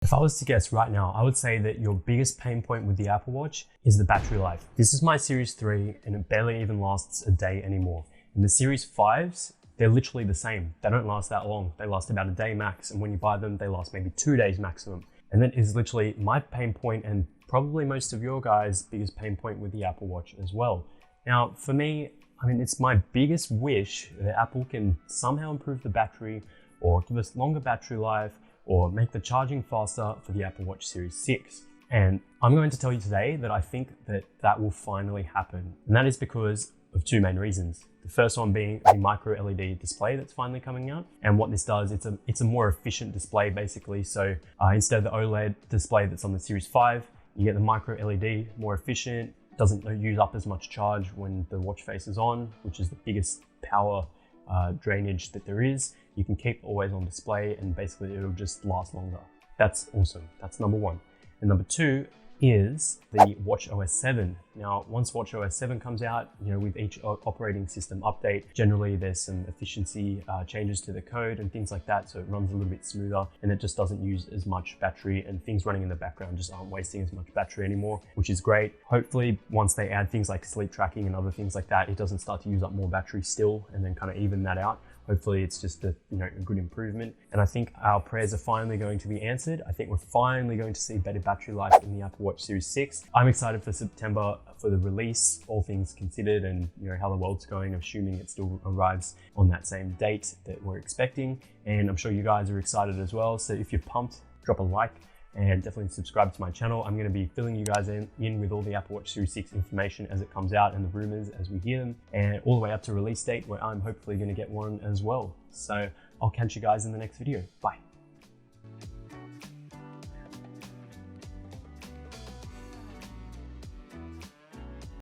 If I was to guess right now, I would say that your biggest pain point with the Apple Watch is the battery life. This is my Series 3 and it barely even lasts a day anymore. And the Series 5s, they're literally the same. They don't last that long. They last about a day max. And when you buy them, they last maybe 2 days maximum. And that is literally my pain point and probably most of your guys' biggest pain point with the Apple Watch as well. Now, for me, it's my biggest wish that Apple can somehow improve the battery or give us longer battery life or make the charging faster for the Apple Watch Series 6. And I'm going to tell you today that I think that will finally happen. And that is because of two main reasons. The first one being the micro LED display that's finally coming out. And what this does, it's a more efficient display basically. So instead of the OLED display that's on the Series 5, you get the micro LED, more efficient, doesn't use up as much charge when the watch face is on, which is the biggest power drainage that there is. You can keep always on display and basically it'll just last longer. That's awesome. That's number one. And number two is the watchOS 7. Now, once watchOS 7 comes out, with each operating system update, generally there's some efficiency changes to the code and things like that. So it runs a little bit smoother and it just doesn't use as much battery, and things running in the background just aren't wasting as much battery anymore, which is great. Hopefully, once they add things like sleep tracking and other things like that, it doesn't start to use up more battery still and then kind of even that out. Hopefully it's just a good improvement. And I think our prayers are finally going to be answered. I think we're finally going to see better battery life in the Apple Watch Series 6. I'm excited for September for the release, all things considered, and how the world's going, assuming it still arrives on that same date that we're expecting. And I'm sure you guys are excited as well. So if you're pumped, drop a like and definitely subscribe to my channel. I'm going to be filling you guys in with all the Apple Watch Series 6 information as it comes out and the rumors as we hear them, and all the way up to release date where I'm hopefully going to get one as well. So I'll catch you guys in the next video. Bye.